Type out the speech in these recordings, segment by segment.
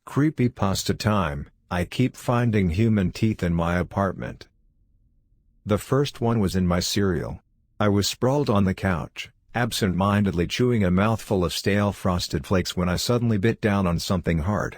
Creepypasta time. I keep finding human teeth in my apartment. The first one was in my cereal. I was sprawled on the couch, absent-mindedly chewing a mouthful of stale Frosted Flakes when I suddenly bit down on something hard.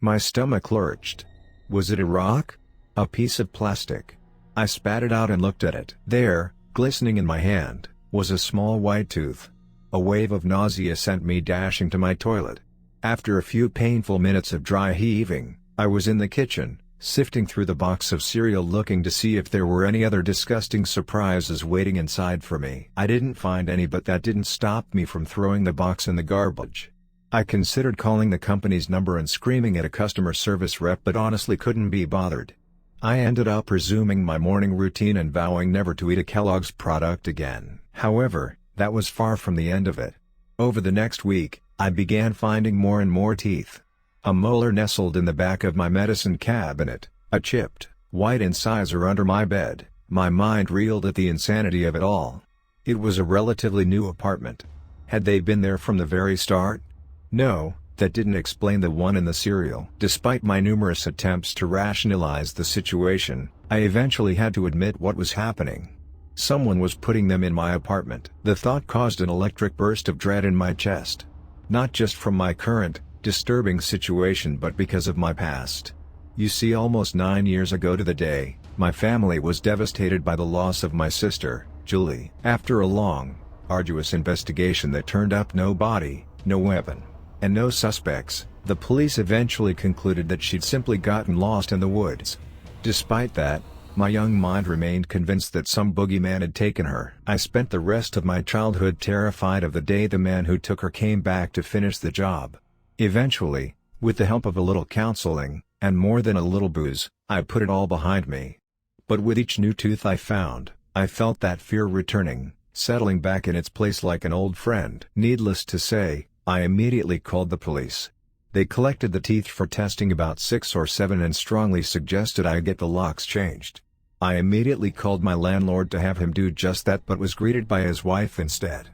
My stomach lurched. Was it a rock? A piece of plastic? I spat it out and looked at it. There, glistening in my hand, was a small white tooth. A wave of nausea sent me dashing to my toilet. After a few painful minutes of dry heaving, I was in the kitchen, sifting through the box of cereal looking to see if there were any other disgusting surprises waiting inside for me. I didn't find any, but that didn't stop me from throwing the box in the garbage. I considered calling the company's number and screaming at a customer service rep, but honestly couldn't be bothered. I ended up resuming my morning routine and vowing never to eat a Kellogg's product again. However, that was far from the end of it. Over the next week, I began finding more and more teeth. A molar nestled in the back of my medicine cabinet, a chipped, white incisor under my bed. My mind reeled at the insanity of it all. It was a relatively new apartment. Had they been there from the very start? No, that didn't explain the one in the cereal. Despite my numerous attempts to rationalize the situation, I eventually had to admit what was happening. Someone was putting them in my apartment. The thought caused an electric burst of dread in my chest. Not just from my current, disturbing situation, but because of my past. You see, almost 9 years ago to the day, my family was devastated by the loss of my sister, Julie. After a long, arduous investigation that turned up no body, no weapon, and no suspects, the police eventually concluded that she'd simply gotten lost in the woods. Despite that, my young mind remained convinced that some boogeyman had taken her. I spent the rest of my childhood terrified of the day the man who took her came back to finish the job. Eventually, with the help of a little counseling, and more than a little booze, I put it all behind me. But with each new tooth I found, I felt that fear returning, settling back in its place like an old friend. Needless to say, I immediately called the police. They collected the teeth for testing, about 6 or 7, and strongly suggested I get the locks changed. I immediately called my landlord to have him do just that, but was greeted by his wife instead.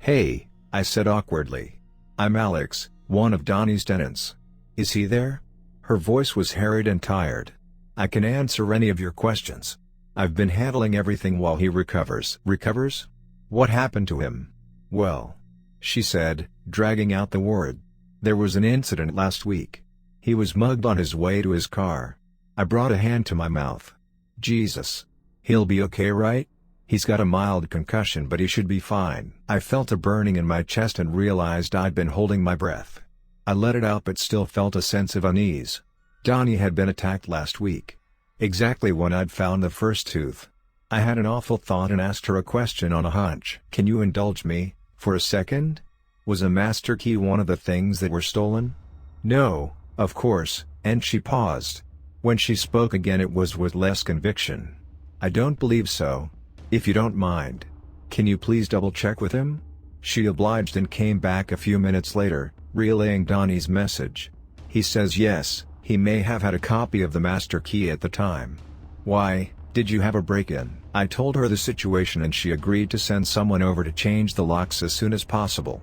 Hey, I said awkwardly. I'm Alex, one of Donnie's tenants. Is he there? Her voice was harried and tired. I can answer any of your questions. I've been handling everything while he recovers. Recovers? What happened to him? Well, she said, dragging out the word. There was an incident last week. He was mugged on his way to his car. I brought a hand to my mouth. Jesus. He'll be okay, right? He's got a mild concussion, but he should be fine. I felt a burning in my chest and realized I'd been holding my breath. I let it out but still felt a sense of unease. Donnie had been attacked last week. Exactly when I'd found the first tooth. I had an awful thought and asked her a question on a hunch. Can you indulge me, for a second? Was a master key one of the things that were stolen? No, of course, and she paused. When she spoke again it was with less conviction. I don't believe so. If you don't mind. Can you please double-check with him? She obliged and came back a few minutes later, relaying Donnie's message. He says yes, he may have had a copy of the master key at the time. Why, did you have a break-in? I told her the situation and she agreed to send someone over to change the locks as soon as possible.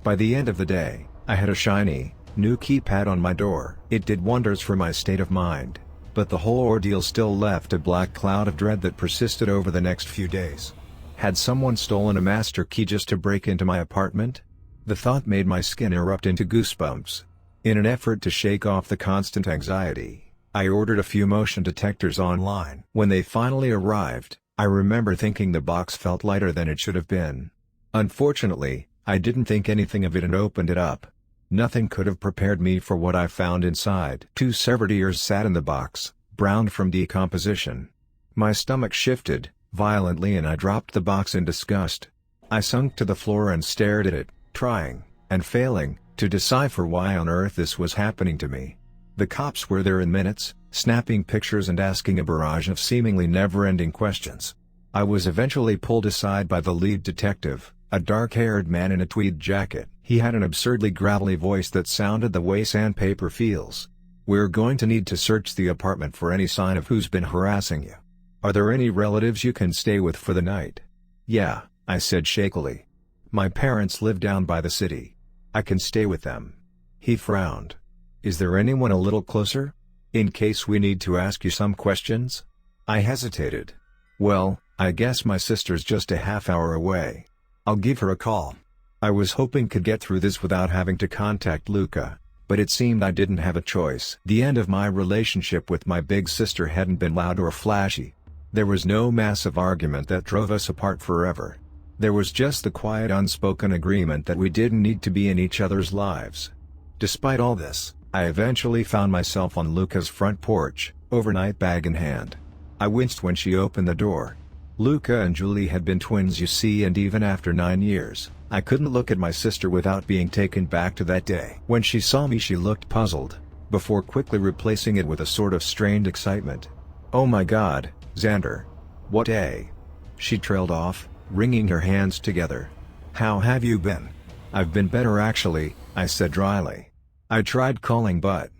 By the end of the day, I had a shiny, new keypad on my door. It did wonders for my state of mind, but the whole ordeal still left a black cloud of dread that persisted over the next few days. Had someone stolen a master key just to break into my apartment? The thought made my skin erupt into goosebumps. In an effort to shake off the constant anxiety, I ordered a few motion detectors online. When they finally arrived, I remember thinking the box felt lighter than it should have been. Unfortunately, I didn't think anything of it and opened it up. Nothing could have prepared me for what I found inside. 2 severed ears sat in the box, browned from decomposition. My stomach shifted violently and I dropped the box in disgust. I sunk to the floor and stared at it, trying, and failing, to decipher why on earth this was happening to me. The cops were there in minutes, snapping pictures and asking a barrage of seemingly never-ending questions. I was eventually pulled aside by the lead detective, a dark-haired man in a tweed jacket. He had an absurdly gravelly voice that sounded the way sandpaper feels. We're going to need to search the apartment for any sign of who's been harassing you. Are there any relatives you can stay with for the night? Yeah, I said shakily. My parents live down by the city. I can stay with them." He frowned. "Is there anyone a little closer? In case we need to ask you some questions?" I hesitated. "Well, I guess my sister's just a half hour away. I'll give her a call." I was hoping could get through this without having to contact Luca, but it seemed I didn't have a choice. The end of my relationship with my big sister hadn't been loud or flashy. There was no massive argument that drove us apart forever. There was just the quiet unspoken agreement that we didn't need to be in each other's lives. Despite all this, I eventually found myself on Luca's front porch, overnight bag in hand. I winced when she opened the door. Luca and Julie had been twins, you see, and even after 9 years, I couldn't look at my sister without being taken back to that day. When she saw me, she looked puzzled, before quickly replacing it with a sort of strained excitement. "Oh my God, Xander. What day?" She trailed off, wringing her hands together. "How have you been?" "I've been better actually," I said dryly. "I tried calling but..."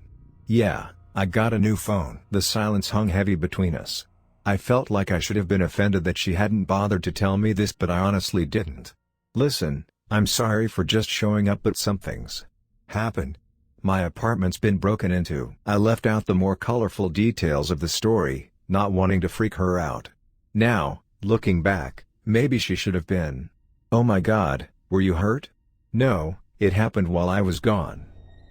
"Yeah, I got a new phone." The silence hung heavy between us. I felt like I should have been offended that she hadn't bothered to tell me this, but I honestly didn't. "Listen, I'm sorry for just showing up, but something's happened. My apartment's been broken into." I left out the more colorful details of the story, not wanting to freak her out. Now, looking back, maybe she should have been. "Oh my God, were you hurt?" "No, it happened while I was gone."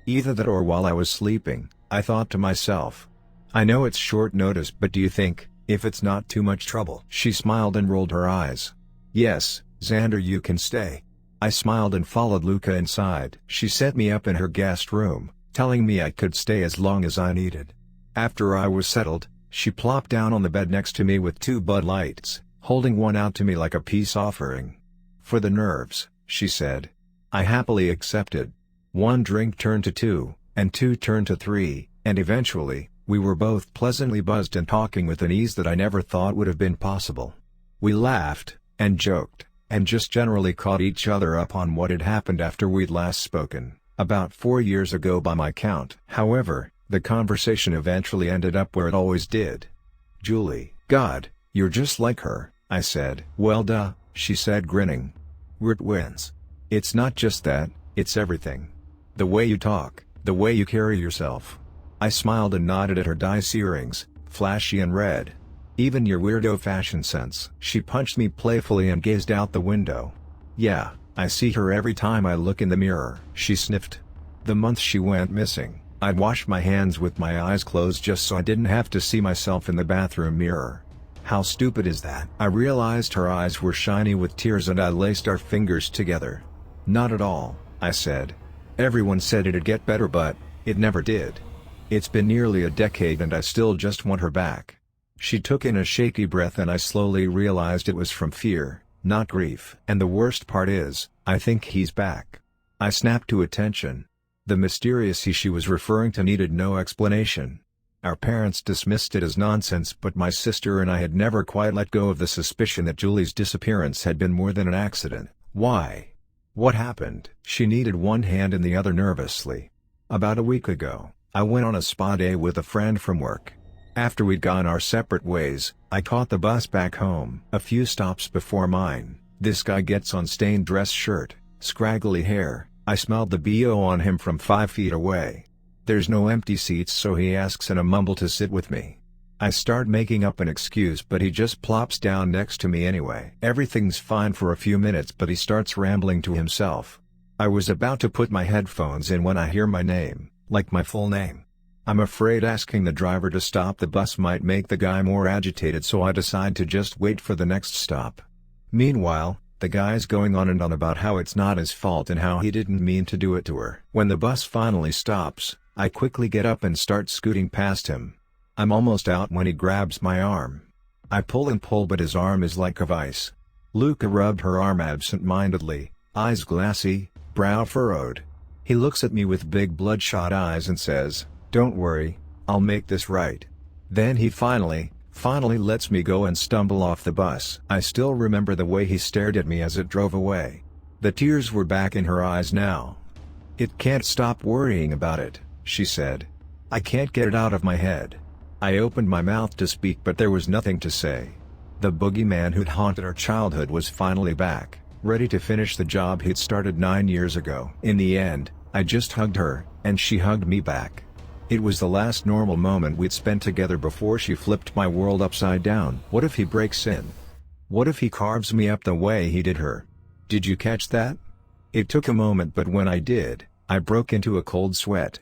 "Either that or while I was sleeping," I thought to myself. "I know it's short notice, but do you think, if it's not too much trouble?" She smiled and rolled her eyes. "Yes, Xander, you can stay." I smiled and followed Luca inside. She set me up in her guest room, telling me I could stay as long as I needed. After I was settled, she plopped down on the bed next to me with 2 Bud Lights, holding one out to me like a peace offering. "For the nerves," she said. I happily accepted. 1 drink turned to 2, and 2 turned to 3, and eventually, we were both pleasantly buzzed and talking with an ease that I never thought would have been possible. We laughed, and joked, and just generally caught each other up on what had happened after we'd last spoken, about 4 years ago by my count. However, the conversation eventually ended up where it always did. "Julie, God, you're just like her," I said. "Well duh," she said, grinning. "We're twins. It's not just that, it's everything. The way you talk, the way you carry yourself." I smiled and nodded at her dice earrings, flashy and red. "Even your weirdo fashion sense." She punched me playfully and gazed out the window. "Yeah, I see her every time I look in the mirror." She sniffed. "The month she went missing, I'd wash my hands with my eyes closed just so I didn't have to see myself in the bathroom mirror." How stupid is that? I realized her eyes were shiny with tears and I laced our fingers together. "Not at all," I said. "Everyone said it'd get better but, it never did. It's been nearly a decade and I still just want her back." She took in a shaky breath and I slowly realized it was from fear, not grief. "And the worst part is, I think he's back." I snapped to attention. The mysterious he she was referring to needed no explanation. Our parents dismissed it as nonsense, but my sister and I had never quite let go of the suspicion that Julie's disappearance had been more than an accident. "Why? What happened?" She kneaded one hand in the other nervously. "About a week ago, I went on a spa day with a friend from work. After we'd gone our separate ways, I caught the bus back home. A few stops before mine, this guy gets on stained dress shirt, scraggly hair. I smelled the BO on him from 5 feet away. There's no empty seats, so he asks in a mumble to sit with me. I start making up an excuse, but he just plops down next to me anyway. Everything's fine for a few minutes, but he starts rambling to himself. I was about to put my headphones in when I hear my name, like my full name. I'm afraid asking the driver to stop the bus might make the guy more agitated, so I decide to just wait for the next stop. Meanwhile, the guy's going on and on about how it's not his fault and how he didn't mean to do it to her. When the bus finally stops, I quickly get up and start scooting past him. I'm almost out when he grabs my arm. I pull and pull, but his arm is like a vice. Luca rubbed her arm absent-mindedly, eyes glassy, brow furrowed. He looks at me with big bloodshot eyes and says, "Don't worry, I'll make this right." Then he finally lets me go and stumble off the bus. I still remember the way he stared at me as it drove away. The tears were back in her eyes now. "It can't stop worrying about it," she said. "I can't get it out of my head." I opened my mouth to speak, but there was nothing to say. The boogeyman who'd haunted our childhood was finally back. ready to finish the job he'd started 9 years ago. In the end, I just hugged her, and she hugged me back. It was the last normal moment we'd spent together before she flipped my world upside down. What if he breaks in? What if he carves me up the way he did her? Did you catch that? It took a moment, but when I did, I broke into a cold sweat.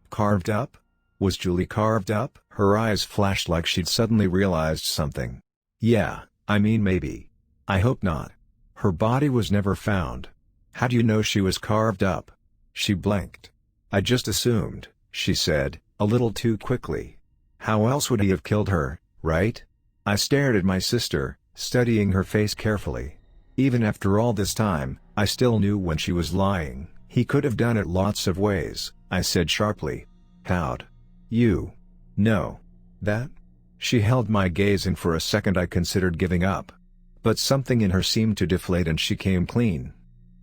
Carved up? Was Julie carved up? Her eyes flashed like she'd suddenly realized something. Yeah, I mean maybe. I hope not. Her body was never found. How do you know she was carved up? She blinked. I just assumed, she said, a little too quickly. How else would he have killed her, right? I stared at my sister, studying her face carefully. Even after all this time, I still knew when she was lying. He could have done it lots of ways, I said sharply. How'd you know that? She held my gaze, and for a second I considered giving up. But something in her seemed to deflate and she came clean.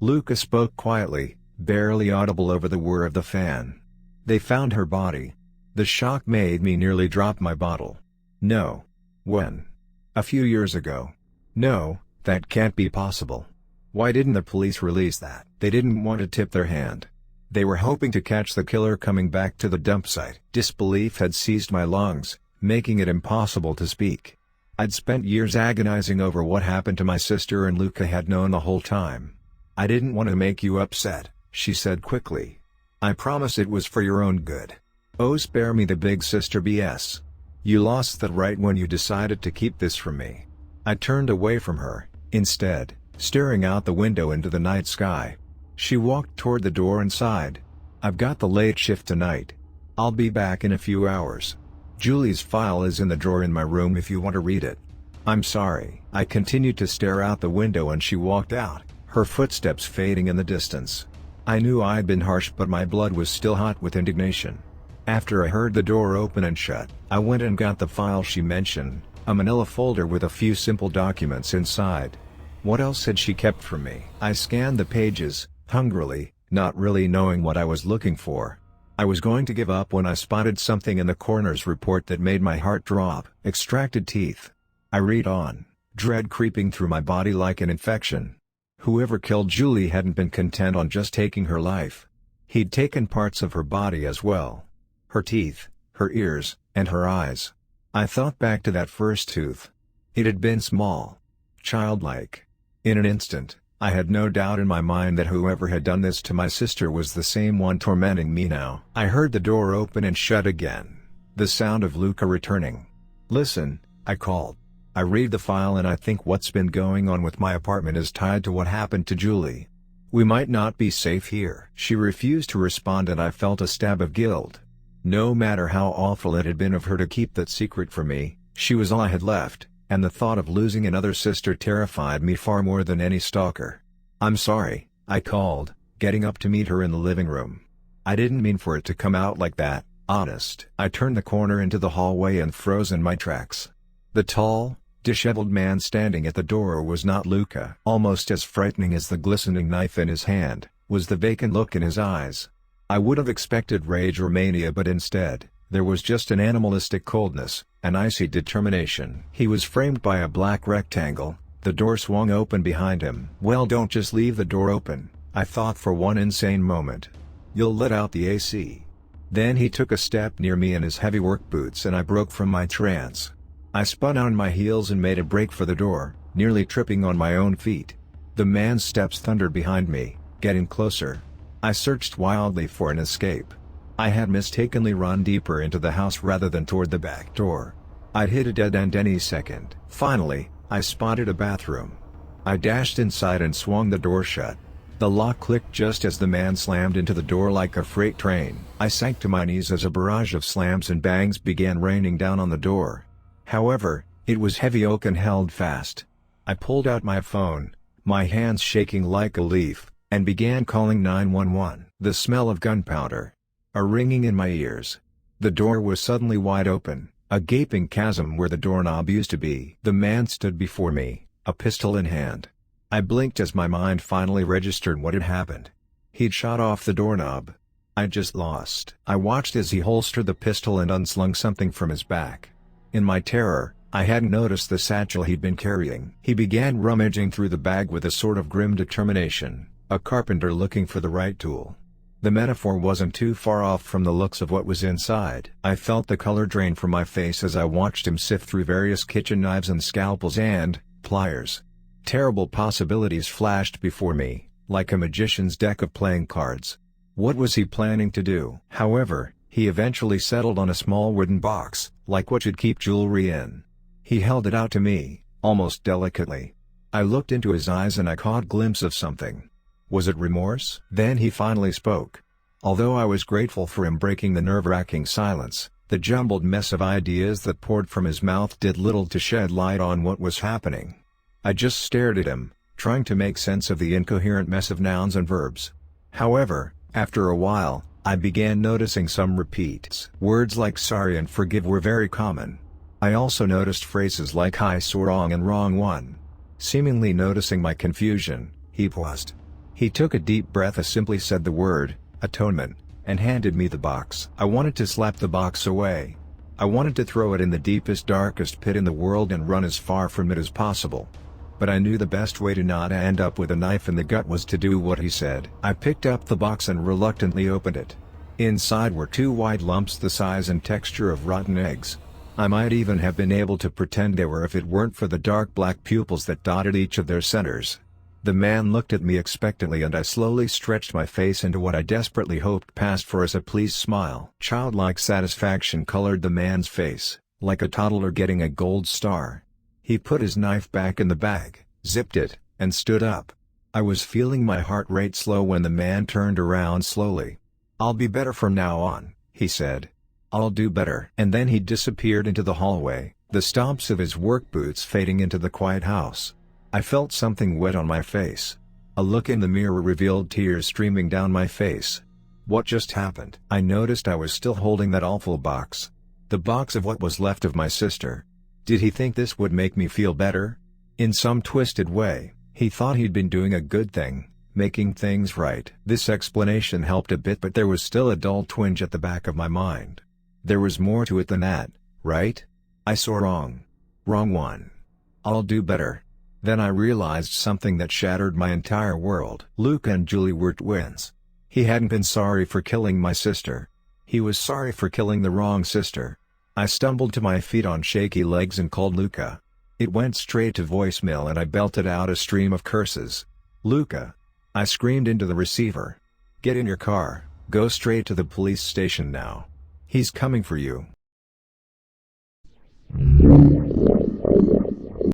Luca spoke quietly, barely audible over the whir of the fan. They found her body. The shock made me nearly drop my bottle. No. When? A few years ago. No, that can't be possible. Why didn't the police release that? They didn't want to tip their hand. They were hoping to catch the killer coming back to the dump site. Disbelief had seized my lungs, making it impossible to speak. I'd spent years agonizing over what happened to my sister, and Luca had known the whole time. I didn't want to make you upset, she said quickly. I promise it was for your own good. Oh, spare me the big sister BS. You lost that right when you decided to keep this from me. I turned away from her, instead, staring out the window into the night sky. She walked toward the door and sighed. I've got the late shift tonight. I'll be back in a few hours. Julie's file is in the drawer in my room if you want to read it. I'm sorry. I continued to stare out the window and she walked out, her footsteps fading in the distance. I knew I'd been harsh, but my blood was still hot with indignation. After I heard the door open and shut, I went and got the file she mentioned, a manila folder with a few simple documents inside. What else had she kept from me? I scanned the pages, hungrily, not really knowing what I was looking for. I was going to give up when I spotted something in the coroner's report that made my heart drop. Extracted teeth. I read on, dread creeping through my body like an infection. Whoever killed Julie hadn't been content on just taking her life. He'd taken parts of her body as well. Her teeth, her ears, and her eyes. I thought back to that first tooth. It had been small. Childlike. In an instant, I had no doubt in my mind that whoever had done this to my sister was the same one tormenting me now. I heard the door open and shut again. The sound of Luca returning. Listen, I called. I read the file and I think what's been going on with my apartment is tied to what happened to Julie. We might not be safe here. She refused to respond and I felt a stab of guilt. No matter how awful it had been of her to keep that secret from me, she was all I had left, and the thought of losing another sister terrified me far more than any stalker. I'm sorry, I called, getting up to meet her in the living room. I didn't mean for it to come out like that, honest. I turned the corner into the hallway and froze in my tracks. The tall, disheveled man standing at the door was not Luca. Almost as frightening as the glistening knife in his hand, was the vacant look in his eyes. I would have expected rage or mania, but instead, there was just an animalistic coldness, an icy determination. He was framed by a black rectangle. The door swung open behind him. Well, don't just leave the door open, I thought for one insane moment. You'll let out the AC. Then he took a step near me in his heavy work boots and I broke from my trance. I spun on my heels and made a break for the door, nearly tripping on my own feet. The man's steps thundered behind me, getting closer. I searched wildly for an escape. I had mistakenly run deeper into the house rather than toward the back door. I'd hit a dead end any second. Finally, I spotted a bathroom. I dashed inside and swung the door shut. The lock clicked just as the man slammed into the door like a freight train. I sank to my knees as a barrage of slams and bangs began raining down on the door. However, it was heavy oak and held fast. I pulled out my phone, my hands shaking like a leaf, and began calling 911. The smell of gunpowder. A ringing in my ears. The door was suddenly wide open, a gaping chasm where the doorknob used to be. The man stood before me, a pistol in hand. I blinked as my mind finally registered what had happened. He'd shot off the doorknob. I'd just lost. I watched as he holstered the pistol and unslung something from his back. In my terror, I hadn't noticed the satchel he'd been carrying. He began rummaging through the bag with a sort of grim determination, a carpenter looking for the right tool. The metaphor wasn't too far off from the looks of what was inside. I felt the color drain from my face as I watched him sift through various kitchen knives and scalpels and pliers. Terrible possibilities flashed before me, like a magician's deck of playing cards. What was he planning to do? However, he eventually settled on a small wooden box, like what you'd keep jewelry in. He held it out to me, almost delicately. I looked into his eyes and I caught a glimpse of something. Was it remorse? Then he finally spoke. Although I was grateful for him breaking the nerve-wracking silence, the jumbled mess of ideas that poured from his mouth did little to shed light on what was happening. I just stared at him, trying to make sense of the incoherent mess of nouns and verbs. However, after a while, I began noticing some repeats. Words like sorry and forgive were very common. I also noticed phrases like I saw wrong and wrong one. Seemingly noticing my confusion, he paused. He took a deep breath and simply said the word, atonement, and handed me the box. I wanted to slap the box away. I wanted to throw it in the deepest, darkest pit in the world and run as far from it as possible. But I knew the best way to not end up with a knife in the gut was to do what he said. I picked up the box and reluctantly opened it. Inside were two white lumps the size and texture of rotten eggs. I might even have been able to pretend they were if it weren't for the dark black pupils that dotted each of their centers. The man looked at me expectantly and I slowly stretched my face into what I desperately hoped passed for as a pleased smile. Childlike satisfaction colored the man's face, like a toddler getting a gold star. He put his knife back in the bag, zipped it, and stood up. I was feeling my heart rate slow when the man turned around slowly. "I'll be better from now on," he said. "I'll do better." And then he disappeared into the hallway, the stomps of his work boots fading into the quiet house. I felt something wet on my face. A look in the mirror revealed tears streaming down my face. What just happened? I noticed I was still holding that awful box. The box of what was left of my sister. Did he think this would make me feel better? In some twisted way, he thought he'd been doing a good thing, making things right. This explanation helped a bit, but there was still a dull twinge at the back of my mind. There was more to it than that, right? I saw wrong. Wrong one. I'll do better. Then I realized something that shattered my entire world. Luca and Julie were twins. He hadn't been sorry for killing my sister. He was sorry for killing the wrong sister. I stumbled to my feet on shaky legs and called Luca. It went straight to voicemail and I belted out a stream of curses. "Luca!" I screamed into the receiver. "Get in your car, go straight to the police station now. He's coming for you."